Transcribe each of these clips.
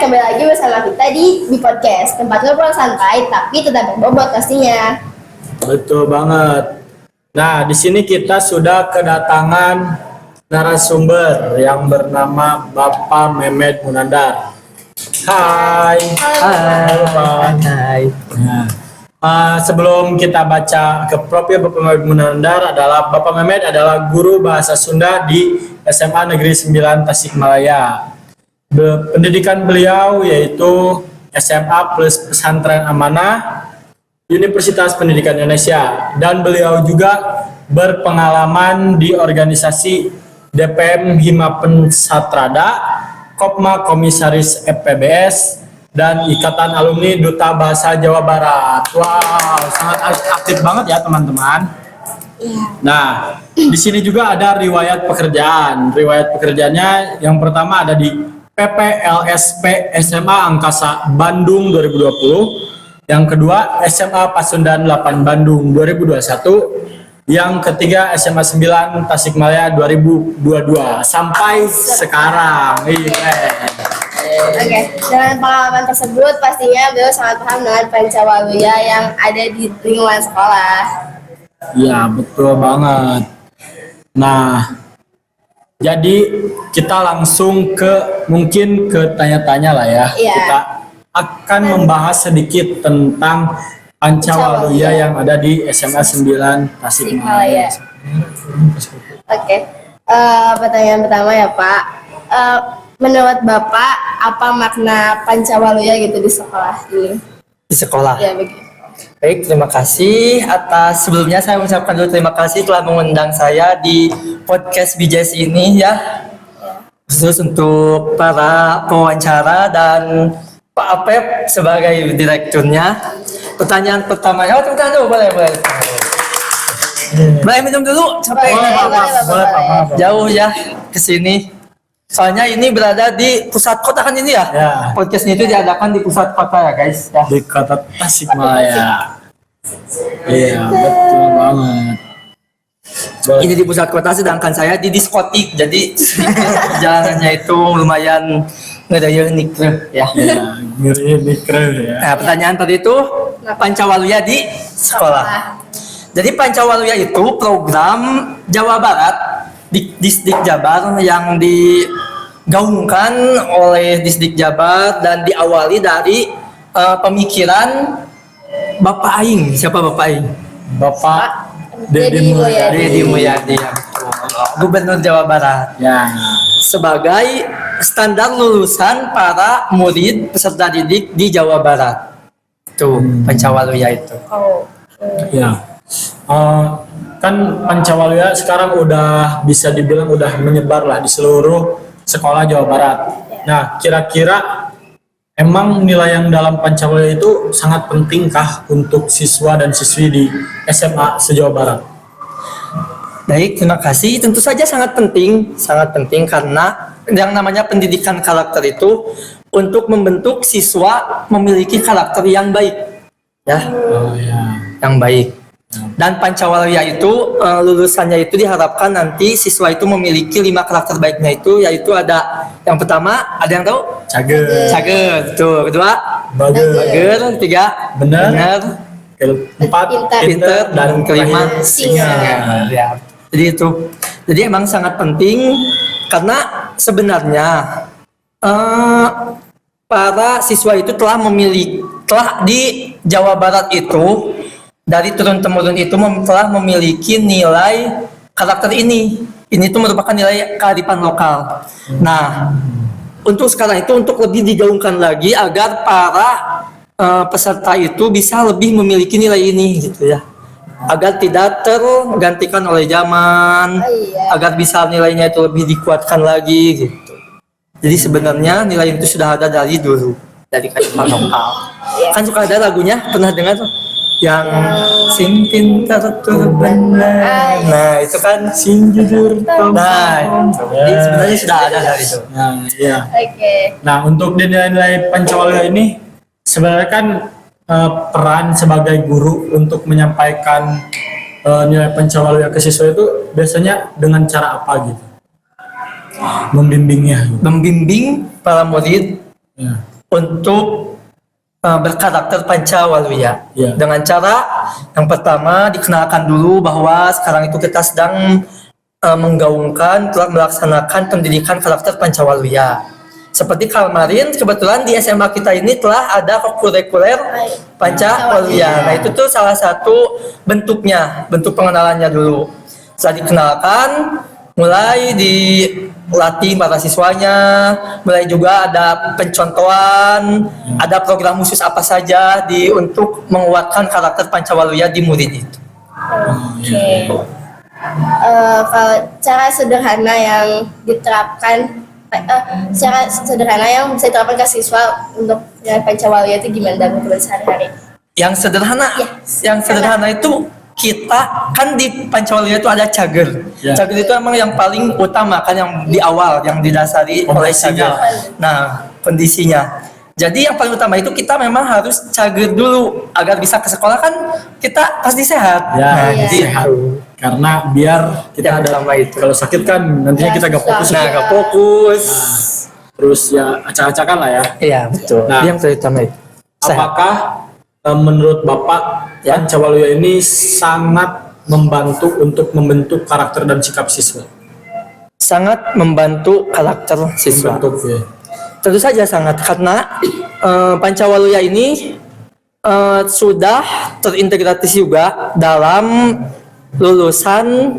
kembali lagi bersama kita di podcast tempat ngobrol santai tapi tetap berbobot pastinya. Betul banget. Nah, di sini kita sudah kedatangan narasumber yang bernama Bapak Mehmet Munandar. Hai. Halo. Hai. Nah, sebelum kita baca ke profil Bapak Mehmet Munandar, Bapak Mehmet adalah guru bahasa Sunda di SMA Negeri 9 Tasikmalaya. Pendidikan beliau yaitu SMA plus Pesantren Amanah Universitas Pendidikan Indonesia, dan beliau juga berpengalaman di organisasi DPM Himapen Satrada, Kopma Komisaris FPBS, dan Ikatan Alumni Duta Bahasa Jawa Barat. Wow, sangat aktif banget ya teman-teman. Nah, di sini juga ada riwayat pekerjaan. Riwayat pekerjaannya yang pertama ada di PPLSP SMA Angkasa Bandung 2020, yang kedua SMA Pasundan 8 Bandung 2021, yang ketiga SMA 9 Tasikmalaya 2022 sampai sekarang. Oke, dengan pengalaman tersebut pastinya beliau sangat paham dengan Pancawaluya yang ada di lingkungan sekolah. Ya, betul banget. Nah, jadi kita langsung mungkin ke tanya-tanya lah ya. Iya. Kita akan membahas sedikit tentang Pancawaluya yang ada di SMA 9 Tasikmalaya. Oke, pertanyaan pertama ya Pak. Menurut Bapak, apa makna Pancawaluya gitu di sekolah ini? Di sekolah. Ya, begitu. Baik, terima kasih atas sebelumnya saya mengucapkan dulu terima kasih telah mengundang saya di podcast BJS ini ya. Khusus untuk para pewawancara dan Pak Apep sebagai direkturnya. Pertanyaan pertamanya, tunggu dulu, boleh. Boleh minum dulu, capek. Boleh. Jauh ya ke sini. Soalnya ini berada di pusat kota kan ini ya? Ya. Podcast ini itu diadakan di pusat kota ya guys. Ya. Di kota Tasikmalaya. Iya, betul banget. Ini di pusat kota, sedangkan saya di diskotik, jadi jalanannya itu lumayan ngedaya nikre ya. Ya, ngeri mikro ya. Nah, pertanyaan tadi itu Pancawaluya di sekolah. Jadi Pancawaluya itu program Jawa Barat di Disdik Jabar yang digaungkan oleh Disdik Jabar dan diawali dari pemikiran Bapak Aing. Siapa Bapak Aing? Bapak Deddy Mulyadi. Deddy Mulyadi ya, Gubernur Jawa Barat. Ya. Sebagai standar lulusan para murid peserta didik di Jawa Barat. Tuh, Pancawaluya itu. Oh. Ya. Kan Pancawaluya sekarang udah bisa dibilang udah menyebar lah di seluruh sekolah Jawa Barat. Nah, kira-kira emang nilai yang dalam Pancawaluya itu sangat pentingkah untuk siswa dan siswi di SMA se-Jawa Barat? Baik, terima kasih. Tentu saja sangat penting karena yang namanya pendidikan karakter itu untuk membentuk siswa memiliki karakter yang baik, ya, Oh ya. yang baik. Dan Pancawaluya itu lulusannya itu diharapkan nanti siswa itu memiliki 5 karakter baiknya itu, yaitu ada yang pertama, ada yang tahu? Cager. Tuh, kedua, bager, tiga, benar, Keempat, pinter, dan kelima, singa. Ya. Jadi itu. Jadi emang sangat penting karena sebenarnya para siswa itu telah di Jawa Barat itu dari turun-temurun itu telah memiliki nilai karakter ini. Ini tuh merupakan nilai kearifan lokal. Nah, untuk sekarang itu untuk lebih digaungkan lagi agar para peserta itu bisa lebih memiliki nilai ini gitu ya. Agar tidak tergantikan oleh zaman, agar bisa nilainya itu lebih dikuatkan lagi gitu. Jadi sebenarnya nilai itu sudah ada dari dulu, dari kearifan lokal. Kan suka ada lagunya, pernah dengar tuh? Yang sing pintar benar. Nah, itu kan sing jujur. Nah, itu. Jadi sebenarnya sudah ada dari itu. Nah, iya. Oke. Nah, untuk nilai-nilai Pancawaluya ini sebenarnya kan peran sebagai guru untuk menyampaikan nilai Pancawaluya ke siswa itu biasanya dengan cara apa gitu? Membimbingnya. Membimbing para murid Ya. untuk berkarakter Pancawaluya. Ya. Dengan cara yang pertama dikenalkan dulu bahwa sekarang itu kita sedang menggaungkan, telah melaksanakan pendidikan karakter Pancawaluya. Seperti kemarin kebetulan di SMA kita ini telah ada kurikuler Pancawaluya. Nah itu tuh salah satu bentuknya, bentuk pengenalannya dulu. Setelah dikenalkan, mulai dilatih para siswanya, mulai juga ada pencontohan, ada program khusus apa saja untuk menguatkan karakter Pancawaluya di murid itu. Oke. Kalau cara sederhana yang diterapkan, cara sederhana yang bisa diterapkan ke siswa untuk Pancawaluya itu gimana dalam kehidupan sehari-hari? Yang sederhana, yang sederhana itu kita kan di Pancawaluya itu ada cager. Ya. Cager itu emang yang paling utama kan yang di awal yang didasari oleh cager. Nah, kondisinya. Jadi yang paling utama itu kita memang harus cager dulu agar bisa ke sekolah kan kita pasti sehat. Ya, Nah, Iya. jadi sehat. Karena biar kita Yang ada utama itu. kalau sakit kan nantinya Ya, kita gak fokus. Nah, gak fokus. Terus ya acak-acakan lah ya. Iya, betul. Nah, yang terutama itu. Sehat. Apakah menurut Bapak Ya. Pancawaluya ini sangat membantu untuk membentuk karakter dan sikap siswa? Sangat membantu karakter siswa. Membentuk ya. Tentu saja sangat karena Pancawaluya ini sudah terintegrasi juga dalam lulusan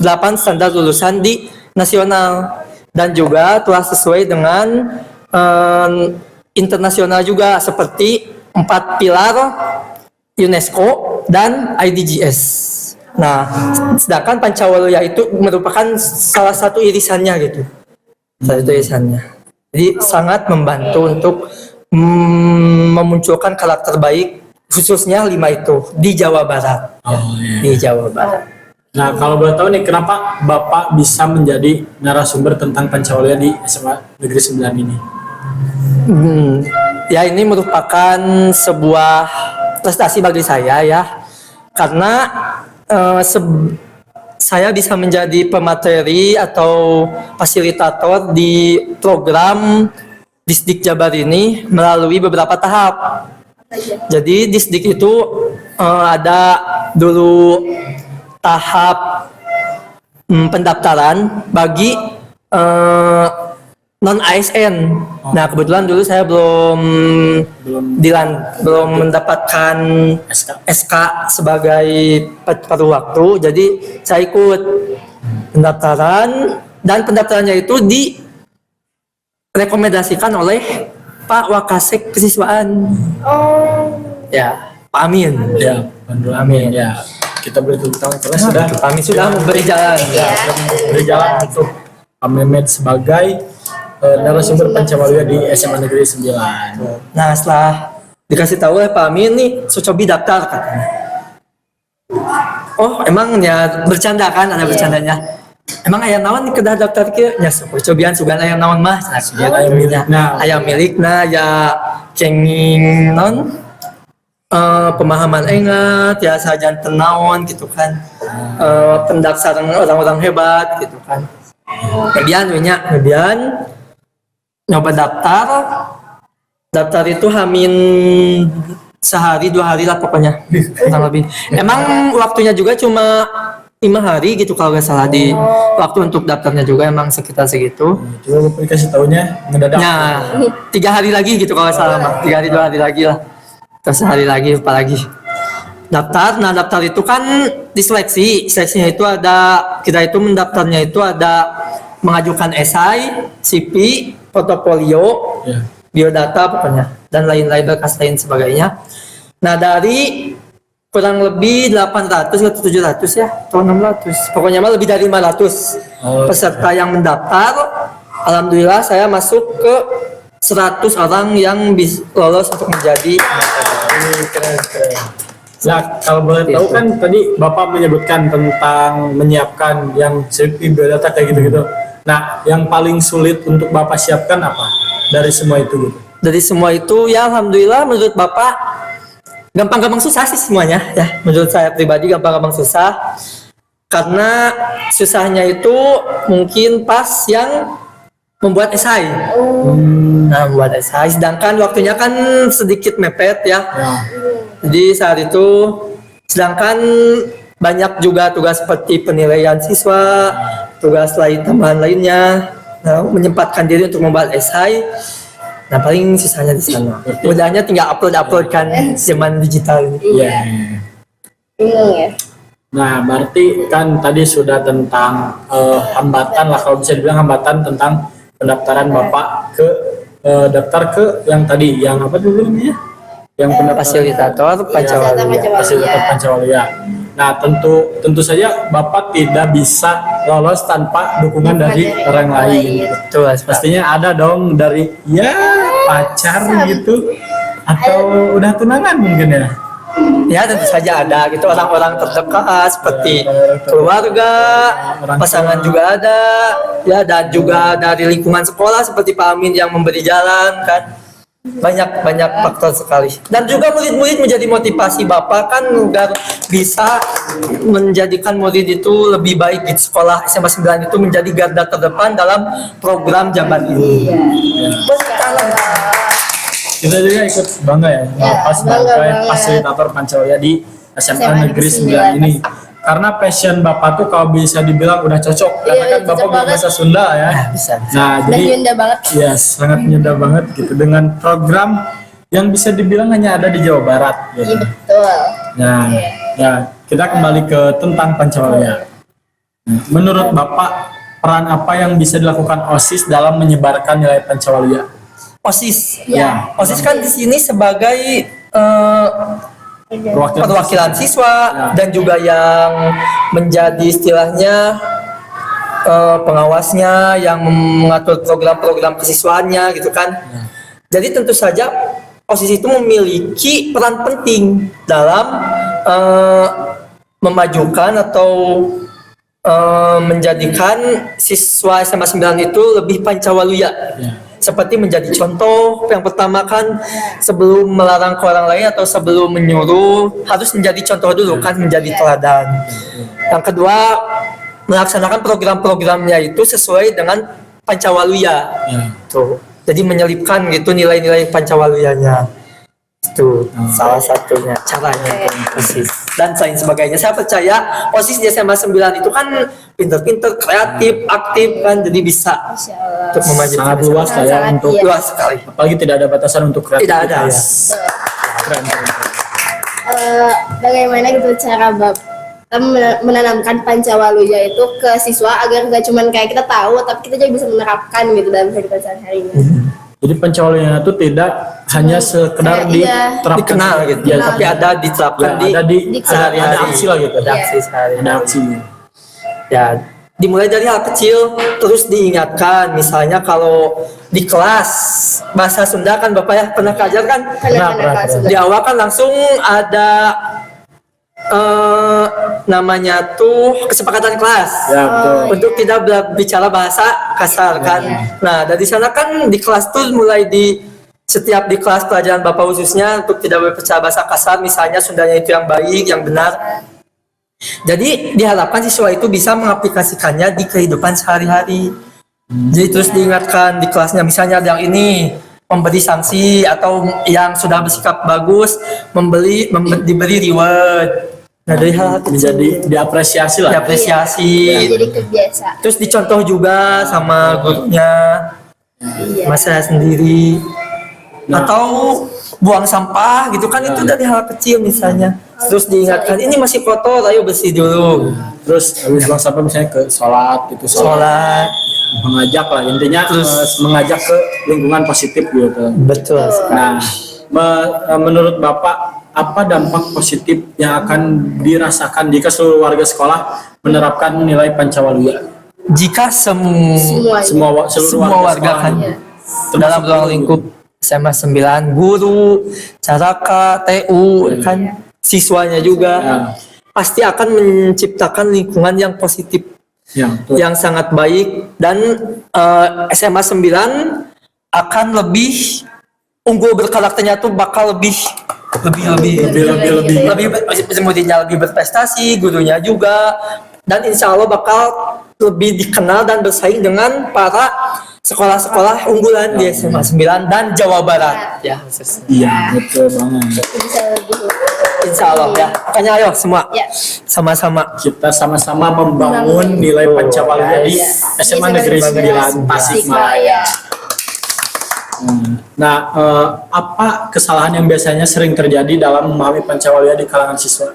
8 standar lulusan di nasional dan juga telah sesuai dengan internasional juga seperti 4 pilar UNESCO dan IDGS. Nah, sedangkan Pancawaluya itu merupakan salah satu irisannya gitu. Salah satu irisannya. Jadi sangat membantu untuk memunculkan karakter baik khususnya 5 itu di Jawa Barat. Oh, iya. Di Jawa Barat. Nah, kalau boleh tahu nih kenapa Bapak bisa menjadi narasumber tentang Pancawaluya di SMA Negeri 9 ini? Ya ini merupakan sebuah prestasi bagi saya ya. Karena saya bisa menjadi pemateri atau fasilitator di program Disdik Jabar ini melalui beberapa tahap. Jadi Disdik itu ada dulu tahap pendaftaran bagi non ASN. Nah kebetulan dulu saya belum mendapatkan SK sebagai paruh waktu, jadi saya ikut pendaftaran dan pendaftarannya itu direkomendasikan oleh Pak Wakasek Kesiswaan. Oh. Ya, Pak Amin. Ya, Pandu Amin. Ya, kita beri tepuk tangan karena sudah Pak Amin sudah memberi jalan. ya, sudah memberi jalan untuk Pak Mehmet sebagai narasumber Pancawaluya di SMA Negeri 9. Nah setelah dikasih tahu oleh Pak Amin nih, cobi daftar katanya. Oh emang ya bercanda kan, ada bercandanya. Emang ayam naon kedah daftar ke? Ya cobian sugan ayam naon mah. Nah, sugan ayam milik. Nah, ayam milik nah ya cenging non pemahaman ingat ya sajan tenaon gitu kan. Pendaftaran orang-orang hebat gitu kan. Kemudian nyoba daftar itu hamin sehari 2 hari lah pokoknya kurang lebih. Emang waktunya juga cuma 5 hari gitu kalau nggak salah di waktu untuk daftarnya juga emang sekitar segitu. Coba Bapak dikasih tahunya mendadak. Nah 3 hari lagi gitu kalau nggak salah mah 3 hari 2 hari lagi lah. Terus sehari lagi apa lagi daftar. Nah daftar itu kan diseleksi. Seleksinya itu ada, kita itu mendaftarnya itu ada mengajukan esai, CV, portofolio, Ya. biodata pokoknya dan lain-lain berkas lain sebagainya. Nah dari kurang lebih 800 atau 700 ya atau 600 pokoknya mah lebih dari 500 peserta yang mendaftar. Alhamdulillah saya masuk ke 100 orang yang lolos untuk menjadi Keren. Nah, kalau boleh tahu kan tadi Bapak menyebutkan tentang menyiapkan yang CV, biodata kayak gitu-gitu. Nah, yang paling sulit untuk Bapak siapkan apa dari semua itu? Gitu? dari semua itu ya alhamdulillah menurut Bapak gampang-gampang susah sih semuanya ya, menurut saya pribadi gampang-gampang susah karena susahnya itu mungkin pas yang membuat esai. Nah, membuat esai. Sedangkan waktunya kan sedikit mepet ya. Ya. Jadi saat itu, sedangkan banyak juga tugas seperti penilaian siswa, tugas lain tambahan lainnya. Nah, menyempatkan diri untuk membuat esai. Nah, paling sisanya di sana. Mudahnya tinggal upload kan zaman digital ini. Iya. Bingung ya. Nah, berarti kan tadi sudah tentang hambatan lah, kalau bisa dibilang hambatan tentang pendaftaran Bapak ke daftar ke yang tadi, yang apa dulu namanya? Yang pendaftaran Fasilitator Pancawali. Fasilitator Pancawalya. Nah, tentu saja Bapak tidak bisa lolos tanpa dukungan dari orang lain. Betul, Pastinya ada dong dari ya pacar gitu atau udah tunangan mungkin ya. Ya tentu saja ada gitu orang-orang terdekat seperti keluarga, pasangan juga ada, ya dan juga dari lingkungan sekolah seperti Pak Amin yang memberi jalan kan. Banyak faktor sekali. Dan juga murid-murid menjadi motivasi Bapak kan agar bisa menjadikan murid itu lebih baik di sekolah SMA 9 itu menjadi garda terdepan dalam program Jabar ini. Kita juga ikut bangga ya, pas bangga sebagai banget. fasilitator Pancawalya di SMA SMA Negeri 9 9 ini. Karena passion Bapak tuh kalau bisa dibilang udah cocok, karena Iya, kan Bapak cocok banget. berbahasa Sunda ya. Bisa. Nah, Dan jadi Yunda banget. ya sangat mudah banget gitu dengan program yang bisa dibilang hanya ada di Jawa Barat. Iya Gitu. betul. Nah, ya kita kembali ke tentang Pancawalya. Menurut Bapak, peran apa yang bisa dilakukan OSIS dalam menyebarkan nilai Pancawalya? OSIS. Ya. OSIS kan di sini sebagai perwakilan siswa dan juga yang menjadi istilahnya pengawasnya yang mengatur program-program kesiswaannya gitu kan. Jadi tentu saja OSIS itu memiliki peran penting dalam memajukan atau menjadikan siswa SMA 9 itu lebih Pancawalya. Seperti menjadi contoh yang pertama kan sebelum melarang ke orang lain atau sebelum menyuruh harus menjadi contoh dulu kan, menjadi teladan. Yang kedua, melaksanakan program-programnya itu sesuai dengan Pancawalya. Tuh. Jadi menyelipkan gitu nilai-nilai Pancawaluyanya. Itu salah satunya caranya OSIS dan lain sebagainya. Saya percaya OSIS di SMA 9 itu kan pinter-pinter, kreatif, aktif kan, jadi bisa Insya Allah. untuk memajukan Sangat luas lah ya Sangat, untuk iya. luas sekali. apalagi tidak ada batasan untuk kreativitas. Tidak ada, ya. Keren. Bagaimana gitu cara Bapak menanamkan Pancawalya itu ke siswa agar gak cuman kayak kita tahu tapi kita juga bisa menerapkan gitu dalam kehidupan sehari-harinya. Jadi Pancawalya itu tidak hanya sekedar Iya. diterapkan, Dikenal gitu, ya, tapi ada diterapkan ya, di ada di di ada aksi lah gitu. Ada aksi sehari. Ada aksi. Ya, dimulai dari hal kecil terus diingatkan. Misalnya kalau di kelas bahasa Sunda kan Bapak ya pernah kajar kan? Pernah. Di awal kan langsung ada namanya tuh kesepakatan kelas. Ya betul. Untuk tidak bicara bahasa kasar kan. Nah, dari sana kan di kelas tuh mulai setiap di kelas pelajaran Bapak khususnya untuk tidak berbicara bahasa kasar, misalnya Sundanya itu yang baik, yang benar. Jadi diharapkan siswa itu bisa mengaplikasikannya di kehidupan sehari-hari. Jadi terus diingatkan di kelasnya, misalnya ada yang ini memberi sanksi atau yang sudah bersikap bagus diberi reward. Nah, dari hal Menjadi diapresiasi lah. diapresiasi. Jadi kebiasaan. Terus dicontoh juga sama gurunya, Iya. sama saya sendiri. Atau buang sampah gitu kan, itu dari hal kecil misalnya. Terus diingatkan ini masih kotor, ayo bersih dulu. Terus habis buang sampah misalnya ke sholat gitu, Sholat. mengajak lah intinya, Terus mengajak ke lingkungan positif gitu. Betul. Nah, menurut Bapak apa dampak positif yang akan dirasakan jika seluruh warga sekolah menerapkan nilai Pancawalya? Jika Semuanya. Seluruh warga sekolah kan Iya. dalam ruang lingkup SMA 9, guru, caraka, TU, kan siswanya juga Ya. pasti akan menciptakan lingkungan yang positif, Ya, betul. yang sangat baik, dan SMA 9 akan lebih unggul berkarakternya tuh bakal lebih muridnya lebih berprestasi, gurunya juga, dan insya Allah bakal lebih dikenal dan bersaing dengan para sekolah-sekolah unggulan di SMA 9 dan Jawa Barat ya khususnya. Iya, betul banget. Bisa lebih. Insya Allah ya. Makanya ayo semua Ya. sama-sama. Kita sama-sama membangun nilai Pancawalya di SMA Negeri 9 Tasikmalaya. Nah, apa kesalahan yang biasanya sering terjadi dalam memahami Pancawalya di kalangan siswa?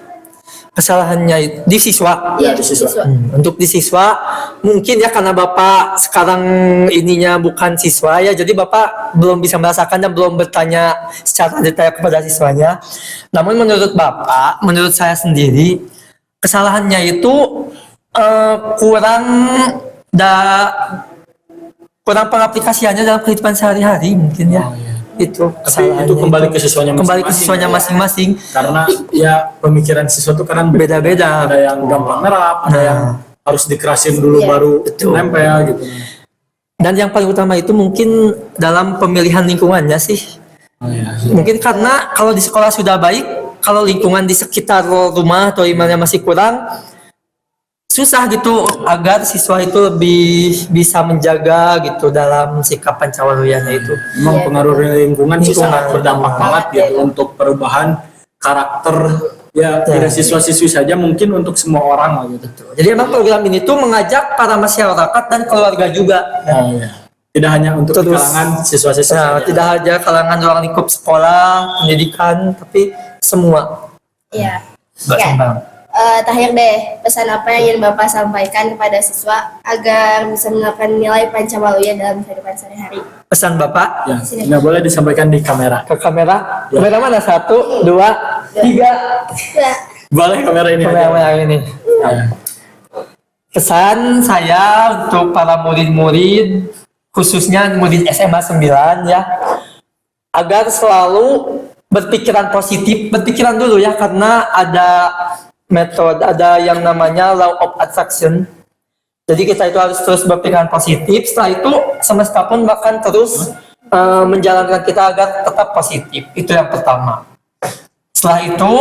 Kesalahannya di siswa. Iya, di siswa. Untuk di siswa mungkin ya karena Bapak sekarang ininya bukan siswa ya, jadi Bapak belum bisa merasakan dan belum bertanya secara detail kepada siswanya. Namun menurut Bapak, menurut saya sendiri kesalahannya itu kurang kurang pengaplikasiannya dalam kehidupan sehari-hari mungkin ya. Itu Tapi kesalahannya. itu kembali ke siswanya Kembali ke masing-masing. siswanya masing-masing. Karena ya pemikiran siswa itu kan Beda-beda. Ada yang gampang nerap, ada Nah. yang harus dikerasin dulu Iya, baru betul. nempel gitu. Dan yang paling utama itu mungkin dalam pemilihan lingkungannya sih. Oh, iya. Mungkin karena kalau di sekolah sudah baik, kalau lingkungan di sekitar rumah atau imannya masih kurang, susah gitu agar siswa itu lebih bisa menjaga gitu dalam sikap Pancawaluyanya itu. Memang Iya, pengaruh lingkungan sih Lingkungan. sangat berdampak banget gitu Iya. untuk perubahan karakter ya tidak siswa-siswi saja, mungkin untuk semua orang lah gitu. Jadi emang program ini tuh mengajak para masyarakat dan keluarga juga. Oh, iya. Tidak hanya untuk di Terus, kalangan siswa-siswa Nah, saja. tidak hanya kalangan ruang lingkup sekolah, pendidikan, tapi semua Iya. berkembang. Terakhir deh, pesan apa yang ingin Bapak sampaikan kepada siswa agar bisa menerapkan nilai Pancawalya dalam kehidupan sehari-hari? Pesan Bapak Ya, nggak boleh disampaikan di kamera. ke kamera. Ya. Kamera mana? 1, 2, 3. Ya. Boleh kamera ini aja. Kamera yang ini. Ya. Pesan saya untuk para murid-murid, khususnya murid SMA 9 ya, agar selalu berpikiran positif, berpikiran dulu ya, karena ada metode, ada yang namanya law of attraction. Jadi kita itu harus terus berpikiran positif, setelah itu semesta pun akan terus menjalankan kita agar tetap positif. Itu yang pertama. Setelah itu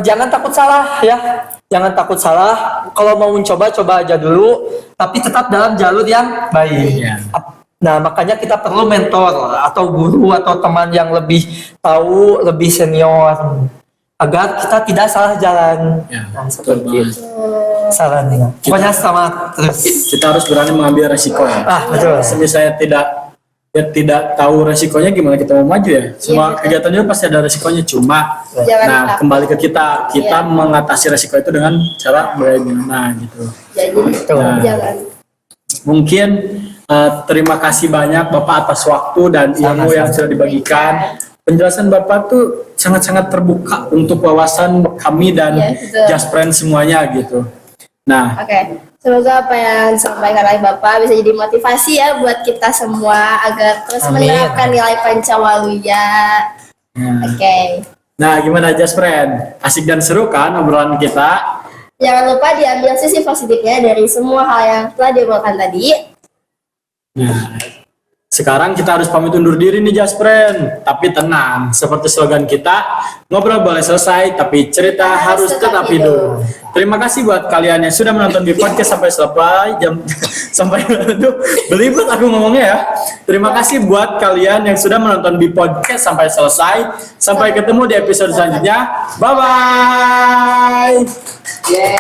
jangan takut salah ya, jangan takut salah. Kalau mau mencoba, coba aja dulu, tapi tetap dalam jalur yang baik. Iya. Nah, makanya kita perlu mentor atau guru atau teman yang lebih tahu, lebih senior, agar kita tidak salah jalan. Ya, Nah, betul seperti banget. itu sarannya. Pokoknya semangat terus. Kita harus berani mengambil resiko ya. Betul. Misalnya tidak tahu resikonya, gimana kita mau maju ya? Semua betul. kegiatan itu pasti ada resikonya, cuma Jangan nah takut. kembali ke kita Iya. mengatasi resiko itu dengan cara bagaimana gitu. Jadi Nah. jangan. Mungkin terima kasih banyak Bapak atas waktu dan ilmu Sama-sama. yang sudah dibagikan. Penjelasan Bapak tuh sangat-sangat terbuka untuk wawasan kami dan Iya, betul. Just Friends semuanya gitu. Nah, Oke, semoga apa yang disampaikan oleh Bapak bisa jadi motivasi ya buat kita semua agar terus Amin. menerapkan nilai Pancawalya. ya. Oke. Nah, gimana Just Friend? Asik dan seru kan obrolan kita? Jangan lupa diambil sisi positifnya dari semua hal yang telah dibawakan tadi. Nah, sekarang kita harus pamit undur diri nih Just Friend. Tapi tenang, seperti slogan kita, ngobrol boleh selesai, tapi cerita harus tetap hidup. Terima kasih buat kalian yang sudah menonton di podcast sampai sampai aduh, belibet aku ngomongnya ya. Terima kasih buat kalian yang sudah menonton di podcast sampai selesai. Sampai ketemu di episode selanjutnya. Bye bye.